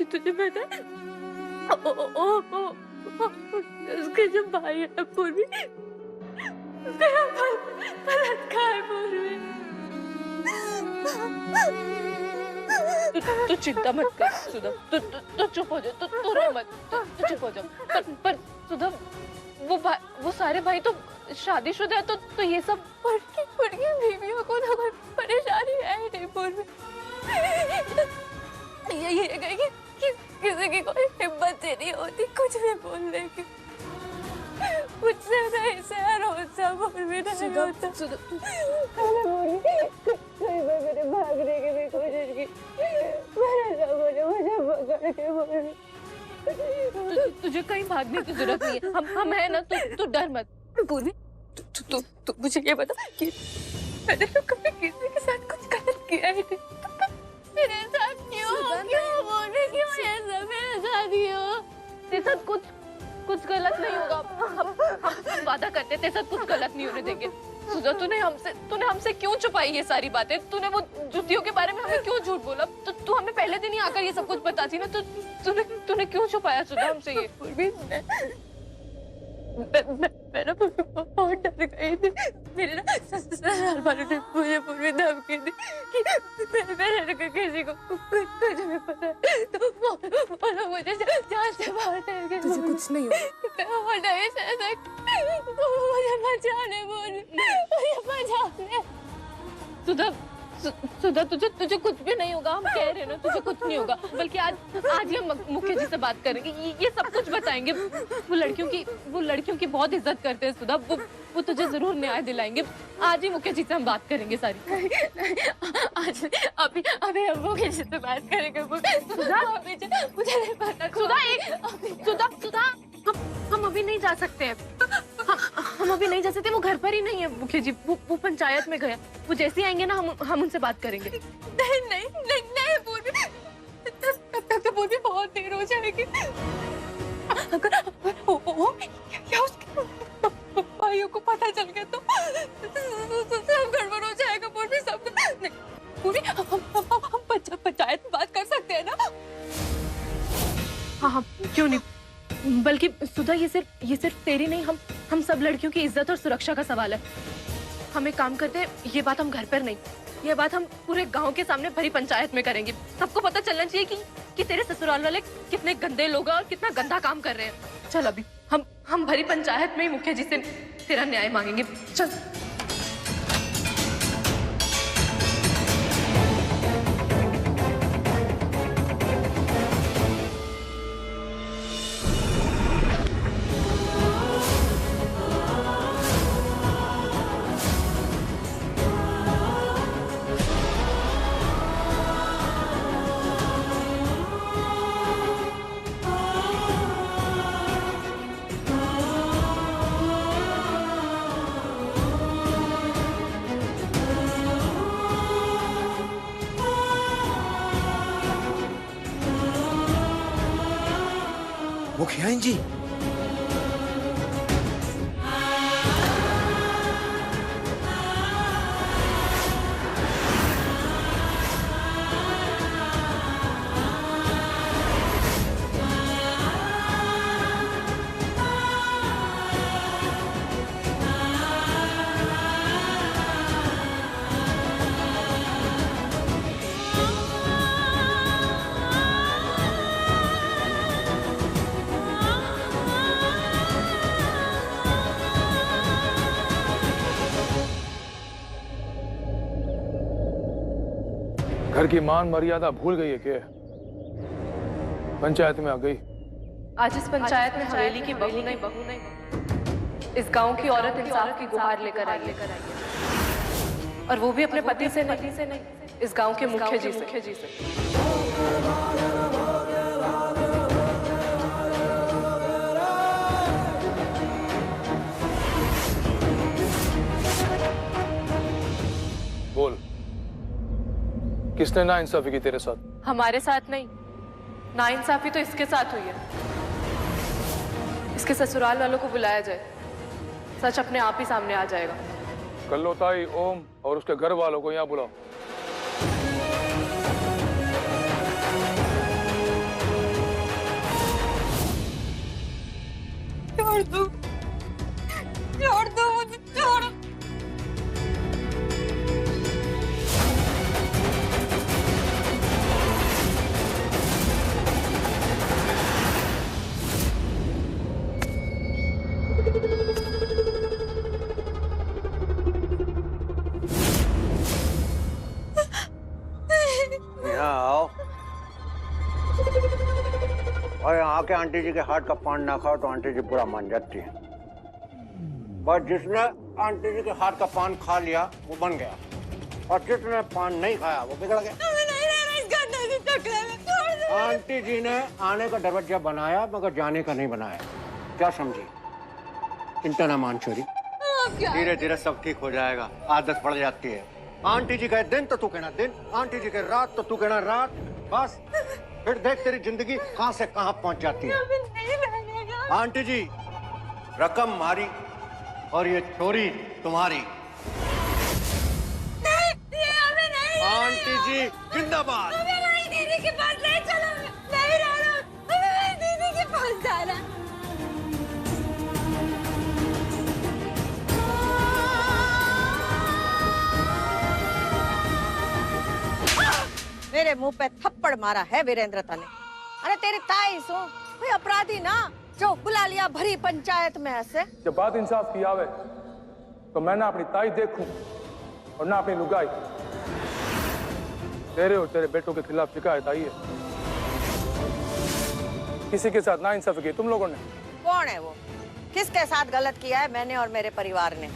तुझे पता है उसके जो भाई है पूर्वी तेरा बलात्कार पूर्वी। तू चिंता मत कर सुधा, तू चुप हो जा, तू रो मत, तू चुप हो जा। पर सुधा वो सारे भाई तो शादीशुदा है, तो ये सब उनकी बीवियों को ना कोई परेशानी है ही नहीं पूर्वी। ये कि किसी की कोई हिम्मत ही नहीं होती कुछ भी बोलने की। मुझसे नहीं सहन होता, पूर्वी नहीं होता। कई बार मैंने भागने की भी कोशिश की, मेरे लोगों ने मुझे पकड़ के बोली। तुझे कहीं भागने की जरूरत नहीं है, हम हैं ना, तू डर मत। पूर्वी तू मुझे ये बता कि मैंने तो कभी किसी के साथ कुछ गलत किया ही नहीं, मेरे साथ क्यों बोले, क्यों ये सब मेरे साथ ही हो? तेरे साथ कुछ गलत नहीं होगा, हम वादा करते हैं तेरे साथ कुछ गलत नहीं होने देंगे। सुधा तूने हमसे क्यों छुपाई ये सारी बातें? तूने वो जुतियों के बारे में हमें क्यों झूठ बोला? तो तू हमें पहले दिन ही आकर ये सब कुछ बताती ना, तो तूने क्यों छुपाया सुधा हमसे ये? पूर्वी मैं ना बहुत डर गई थी। मेरे ना ससुराल वालों ने मुझे पूरी धमकी दी कि मेरे किसी को कुछ भी पता है तो वो लोग मुझे जान से बाहर कर के तुझे कुछ नहीं होगा। वो नहीं सह सकती, मुझे बचाने बोल, मुझे बचाने। सुधा तुझे कुछ भी नहीं होगा, हम कह रहे हैं ना, तुझे कुछ नहीं होगा। बल्कि आज ही हम मुखिया जी से बात करेंगे, ये सब कुछ बताएंगे। वो लड़कियों की बहुत इज्जत करते हैं सुधा, वो तुझे जरूर न्याय दिलाएंगे। आज ही मुखिया जी से हम बात करेंगे सारी। आज अभी हम मुखिया जी से बात करेंगे। सुधा मुझे नहीं पता। सुधा हम अभी नहीं जा सकते हैं, हम अभी नहीं जा सकते। वो घर पर ही नहीं है मुखिया जी, वो पंचायत में गया। वो जैसे आएंगे ना हम उनसे बात करेंगे। नहीं पूर्वी, तब तक तो पूर्वी बहुत देर हो जाएगी। अगर क्या उसके भाइयों को पता चल गया तो सब गड़बड़ हो जाएगा पूर्वी। सब पूर्वी हम पंचायत में बात कर सकते हैं ना? हाँ क्यों नहीं। बल्कि सुधा ये सिर्फ तेरी नहीं, हम सब लड़कियों की इज्जत और सुरक्षा का सवाल है। हम एक काम करते हैं, ये बात हम घर पर नहीं, ये बात हम पूरे गांव के सामने भरी पंचायत में करेंगे। सबको पता चलना चाहिए कि तेरे ससुराल वाले कितने गंदे लोग हैं और कितना गंदा काम कर रहे हैं। चल अभी हम भरी पंचायत में ही मुखिया जी से तेरा न्याय मांगेंगे। चल मुखिया जी, घर की मान मर्यादा भूल गई है क्या? पंचायत में आ गई। आज इस पंचायत में हवेली की बहू नहीं, इस गांव की औरत इंसाफ की गुहार लेकर आई है, और वो भी अपने पति से नहीं, इस गांव के मुखिया जी से। बोल, किसने नाइंसाफी की तेरे साथ? हमारे साथ नहीं, नाइंसाफी तो इसके साथ हुई है। इसके ससुराल वालों को बुलाया जाए, सच अपने आप ही सामने आ जाएगा। कल्लोताई, ओम और उसके घर वालों को यहाँ बुलाओ। छोड़ दो मुझे, छोड़। यहाँ आओ और यहाँ आके आंटी जी के हाथ का पान ना खाओ तो आंटी जी बुरा मान जाती है। बस जिसने आंटी जी के हाथ का पान खा लिया वो बन गया, और जिसने पान नहीं खाया वो बिगड़ गया। आंटी जी ने आने का दरवाजा बनाया मगर जाने का नहीं बनाया। क्या समझी? चिंता ना मान छोरी, धीरे धीरे सब ठीक हो जाएगा। आदत पड़ जाती है। आंटी जी कहे दिन तो तू कहना दिन, आंटी जी कहे रात तो तू कहना रात। बस फिर देख तेरी जिंदगी कहां से कहां पहुंच जाती है। आंटी जी रकम मारी और ये चोरी तुम्हारी। आंटी जी जिंदाबाद। दीदी के पास नहीं, चलो नहीं रहना, मेरी दीदी के पास जाना। मेरे मुंह पे थप्पड़ मारा है वीरेंद्रता ने। अरे तेरी ताई सो कोई अपराधी ना जो बुला लिया भरी पंचायत में ऐसे। जब बात इंसाफ की आवे तो मैं ना अपनी ताई देखूं और ना अपनी लुगाई। तेरे और तेरे बेटों के खिलाफ शिकायत आई है। किसी के साथ नाइंसाफी की तुम लोगों ने। कौन है वो? किसके साथ गलत किया है मैंने और मेरे परिवार ने?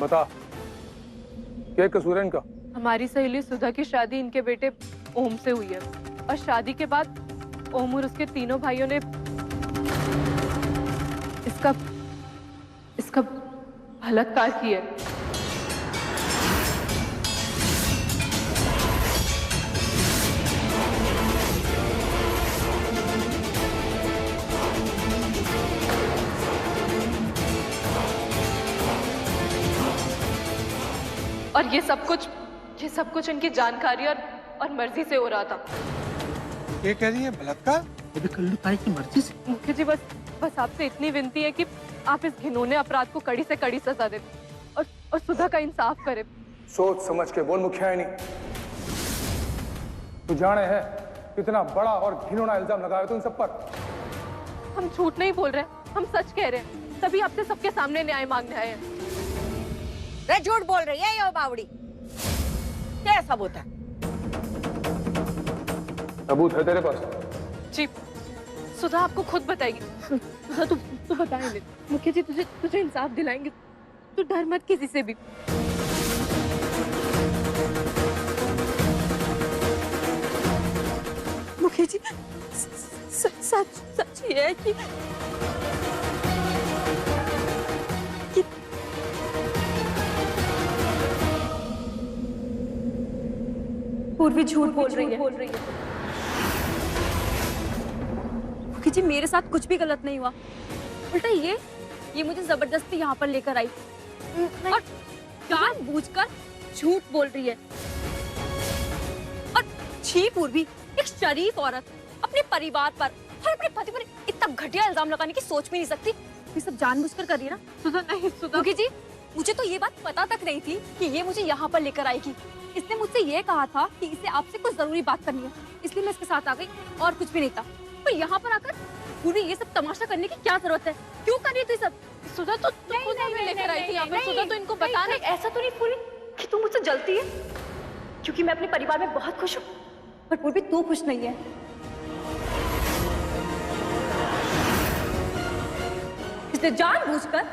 बता, क्या कसूर है इनका? हमारी सहेली सुधा की शादी इनके बेटे ओम से हुई है और शादी के बाद ओम और उसके तीनों भाइयों ने इसका बलात्कार किया है। और ये सब कुछ इनकी जानकारी और मर्जी से हो रहा था। ये कह रही है बलात्कार? ये भी कल्लूताई की मर्जी से? मुखिया जी बस आपसे इतनी विनती है कि आप इस घिनौने अपराध को कड़ी से कड़ी सजा दें और सुधा का इंसाफ करें। सोच समझ के बोल मुखिया नहीं। तू जाने है कितना बड़ा और घिनौना इल्जाम लगाया तू इन सब पर। हम झूठ नहीं बोल रहे, हम सच कह रहे हैं। तभी आपसे सबके सामने न्याय मांगने आए हैं। रे झूठ बोल रही है यो बावड़ी। क्या सबूत है? सबूत है तेरे पास? जी, सुधा आपको खुद बताएगी। सुधा तू बताएंगे। मुखिया जी तुझे इंसाफ दिलाएंगे। तू डर मत किसी से भी। मुखिया जी सच ये है कि पूर्वी झूठ बोल रही है। मुखिया जी मेरे साथ कुछ भी गलत नहीं हुआ। उल्टा ये मुझे जबरदस्ती यहाँ पर लेकर आई और जानबूझकर झूठ बोल रही है। और छी पूर्वी, एक शरीफ औरत अपने परिवार पर और अपने पति पर इतना घटिया इल्जाम लगाने की सोच भी नहीं सकती। ये सब जानबूझकर कर रही है ना? सुधा नहीं, सुधा। मुखिया जी मुझे तो ये बात पता तक नहीं थी कि ये मुझे यहाँ पर लेकर आएगी। इसने मुझसे ये कहा था कि इसे आपसे कुछ जरूरी बात करनी है, इसलिए मैं इसके साथ आ गई और कुछ भी नहीं था। पर यहाँ पर आकर पूरी ये सब तमाशा करने की क्या जरूरत है? क्यों कर रही है तू ये सब? सुधा तो खुद हमें लेकर आई थी यहाँ पे। सुधा तो इनको बता नहीं। ऐसा तो नहीं पूरी कि तू मुझसे जलती है, क्योंकि मैं अपने परिवार में बहुत खुश हूँ, पर पूरी तू खुश नहीं है। इसलिए जानबूझकर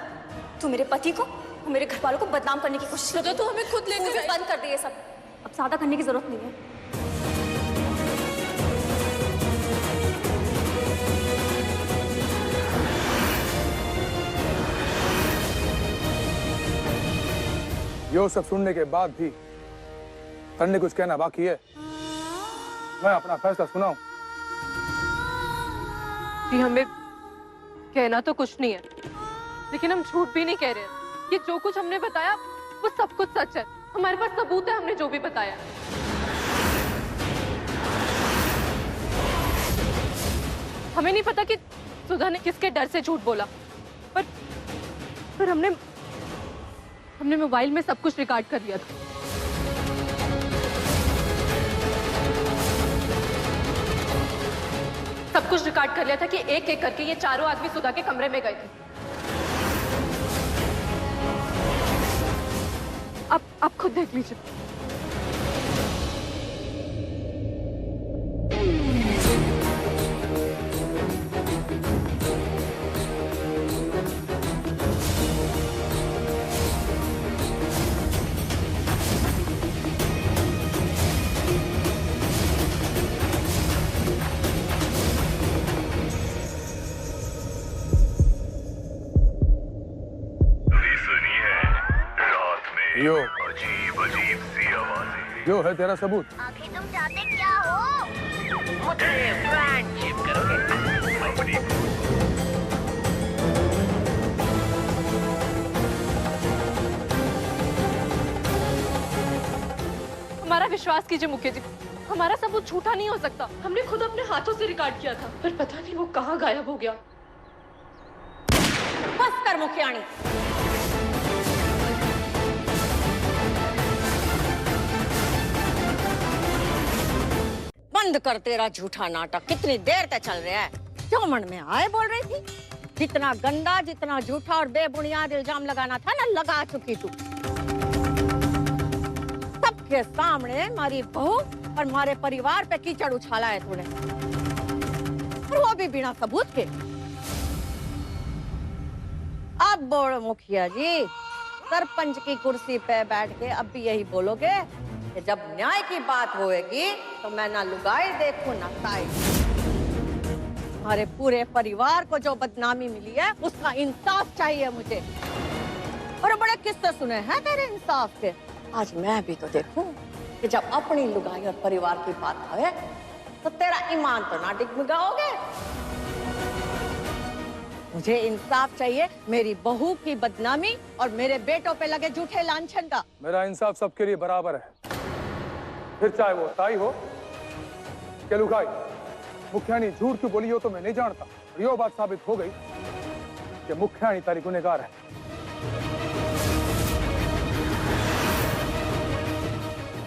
तू मेरे पति को, मेरे घर वालों को बदनाम करने की कोशिश कर। सुधा तो हमें खुद लेकर बंद कर दे ये सब। अब ज्यादा करने की जरूरत नहीं है। यो सब सुनने के बाद भी करने कुछ कहना बाकी है। मैं अपना फैसला सुनाऊं। जी हमें कहना तो कुछ नहीं है, लेकिन हम झूठ भी नहीं कह रहे हैं। ये जो कुछ हमने बताया वो सब कुछ सच है। हमारे पास सबूत है हमने जो भी बताया। हमें नहीं पता कि सुधा ने किसके डर से झूठ बोला, पर हमने मोबाइल में सब कुछ रिकॉर्ड कर लिया था। सब कुछ रिकॉर्ड कर लिया था कि एक एक करके ये चारों आदमी सुधा के कमरे में गए थे। अब खुद देख लीजिए। यो अजीब अजीब सी आवाजें। यो है तेरा सबूत। आखिर तुम चाहते क्या हो? मुझसे फ्रेंडशिप करोगे? हमारा विश्वास कीजिए मुखिया जी, हमारा सबूत झूठा नहीं हो सकता। हमने खुद अपने हाथों से रिकॉर्ड किया था, पर पता नहीं वो कहाँ गायब हो गया। बस कर मुखियाणी। बंद कर तेरा झूठा नाटक। कितनी देर तक चल रहा है? जो मन में आए बोल रही थी। जितना गंदा, जितना झूठा और बेबुनियाद इल्जाम लगाना था ना, लगा चुकी तू। सबके सामने हमारी बहू और हमारे परिवार पे कीचड़ उछाला है तूने, और वो भी बिना सबूत के। अब बोलो मुखिया जी, सरपंच की कुर्सी पे बैठ के अब भी यही बोलोगे कि जब न्याय की बात होएगी तो मैं ना लुगाई देखूं ना ताई। हमारे पूरे परिवार को जो बदनामी मिली है उसका इंसाफ चाहिए मुझे। और बड़े किस्से सुने हैं तेरे इंसाफ के। आज मैं भी तो देखूं कि जब अपनी लुगाई और परिवार की बात आए तो तेरा ईमान तो ना डिगमिगाओगे। मुझे इंसाफ चाहिए मेरी बहू की बदनामी और मेरे बेटों पे लगे झूठे लांछन का। मेरा इंसाफ सबके लिए बराबर है, फिर चाहे वो ताई हो क्या लुगाई। मुखियाणी झूठ क्यों बोली हो तो मैं नहीं जानता। यो बात साबित हो गई कि मुखियाणी तारी गुनहगार है।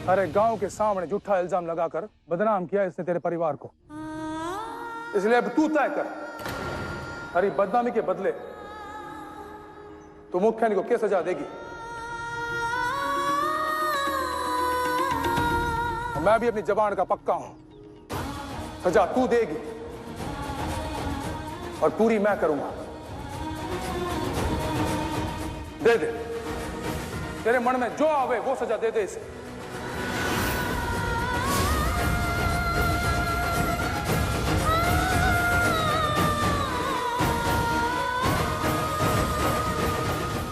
अरे गांव के सामने झूठा इल्जाम लगाकर बदनाम किया इसने तेरे परिवार को। इसलिए अब तू तय कर, अरे बदनामी के बदले तो मुखियाणी को क्या सजा देगी। मैं भी अपनी जबान का पक्का हूं, सजा तू देगी और पूरी मैं करूंगा। दे दे, तेरे मन में जो आवे वो सजा दे दे इसे।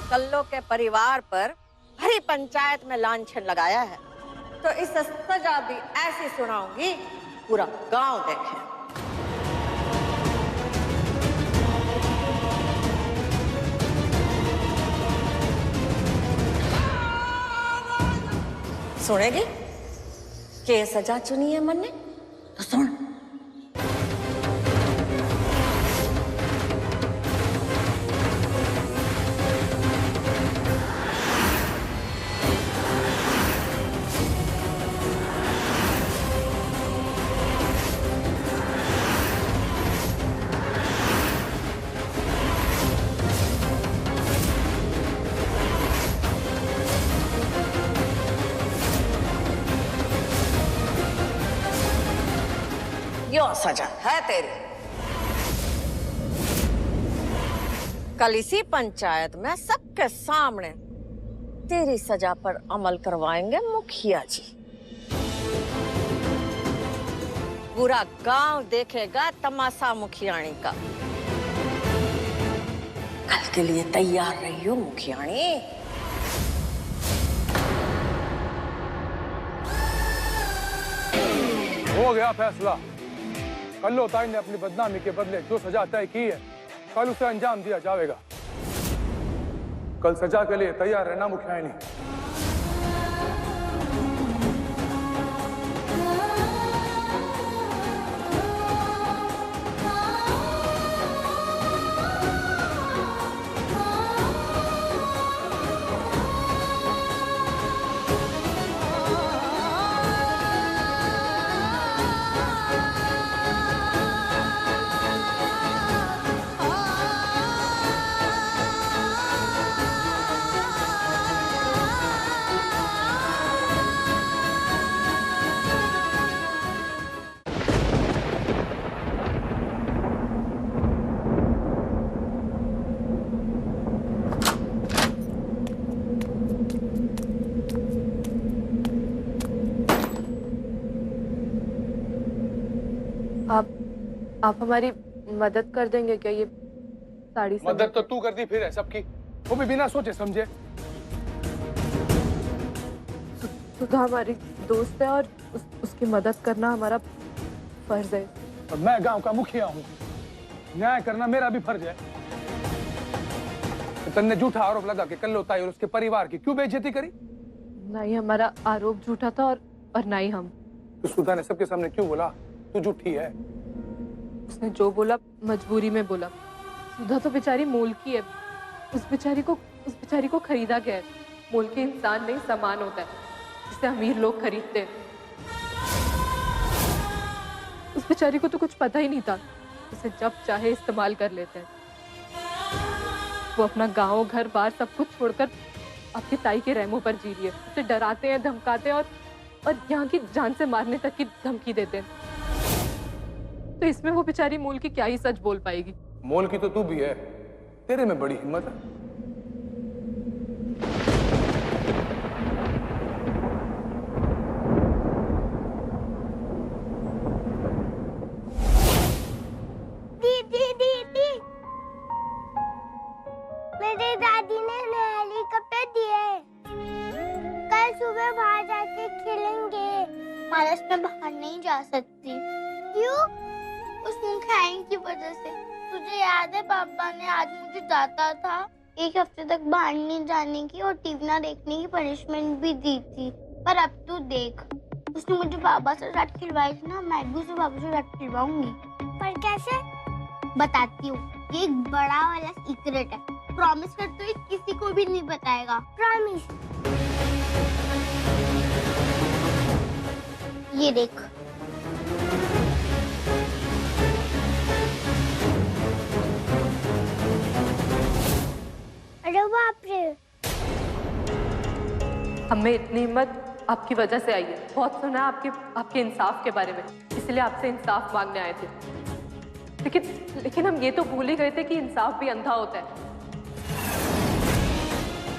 कल्लो के परिवार पर भरी पंचायत में लांछन लगाया है, तो इस सजा भी ऐसी सुनाऊंगी पूरा गांव देखे। सुनेगी के सजा चुनी है मन ने? तो सुन। यो सजा है तेरी। कल इसी पंचायत में सबके सामने तेरी सजा पर अमल करवाएंगे मुखिया जी। पूरा गांव देखेगा तमाशा मुखियाणी का। कल के लिए तैयार रहियो मुखियाणी। हो गया फैसला। कल्लो ताई ने अपनी बदनामी के बदले जो सजा तय की है, कल उसे अंजाम दिया जाएगा। कल सजा के लिए तैयार रहना मुखियानी। आप हमारी मदद कर देंगे क्या? ये साड़ी मदद तो तू कर दी फिर है सबकी, वो भी बिना सोचे समझे। सुधा हमारी दोस्त है और उसकी मदद करना हमारा फर्ज है। और मैं गांव का मुखिया हूँ, न्याय करना मेरा भी फर्ज है। तो तन्ने झूठा आरोप लगा के कल्लो ताई और उसके परिवार की क्यों बेइज्जती करी? ना ही हमारा आरोप झूठा था और ना ही हम। तो सुधा ने सबके सामने क्यों बोला तू झूठी है? उसने जो बोला मजबूरी में बोला। सुधा तो बेचारी मोल की है, उस बेचारी को खरीदा गया है। मोल के इंसान नहीं सामान होता है जिसे अमीर लोग खरीदते हैं। उस बेचारी को तो कुछ पता ही नहीं था, उसे जब चाहे इस्तेमाल कर लेते हैं। वो अपना गांव घर बार सब कुछ छोड़कर आपकी ताई के रहमों पर जी रही है। उसे डराते हैं, धमकाते हैं और यहाँ की जान से मारने तक की धमकी देते हैं। तो इसमें वो बेचारी मोल की क्या ही सच बोल पाएगी? मोल की तो तू भी है, तेरे में बड़ी हिम्मत है। दीदी, मेरे दादी ने नए हेलीकॉप्टर दिए। कल सुबह बाहर जाके खेलेंगे। मानस में बाहर नहीं जा सकती। क्यों? उस मुखियानी की वजह से। तुझे याद है पापा ने आज मुझे डांटा था, 1 हफ्ते तक बाहर नहीं जाने की और टीवी ना देखने की पनिशमेंट भी दी थी। पर अब तू देख, उसने मुझे पापा से डांट खिलवाई थी ना, मैं भी उसे पापा से डांट खिलवाऊंगी। पर कैसे? बताती हूँ। ये एक बड़ा वाला सीक्रेट है। प्रॉमिस करते हुए किसी को भी नहीं बताएगा। प्रॉमिस। ये देख। अरे बाप रे। हमें इतनी हिम्मत आपकी वजह से आई है। बहुत सुना आपके इंसाफ के बारे में, इसलिए आपसे इंसाफ मांगने आए थे। लेकिन हम ये तो भूल ही गए थे कि इंसाफ भी अंधा होता है।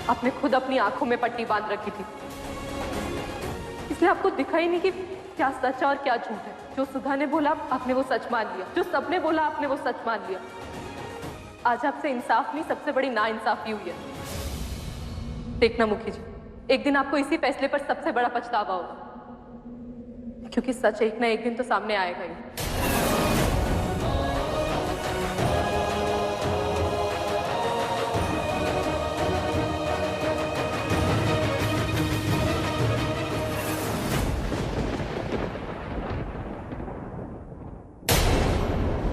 आपने खुद अपनी आंखों में पट्टी बांध रखी थी, इसलिए आपको दिखा ही नहीं कि क्या सच है और क्या झूठ है। जो सुधा ने बोला आपने वो सच मान लिया, जो सबने बोला आपने वो सच मान लिया। आज आपसे इंसाफ नहीं, सबसे बड़ी नाइंसाफी हुई है। देखना मुखी जी, एक दिन आपको इसी फैसले पर सबसे बड़ा पछतावा होगा, क्योंकि सच एक ना एक दिन तो सामने आएगा ही।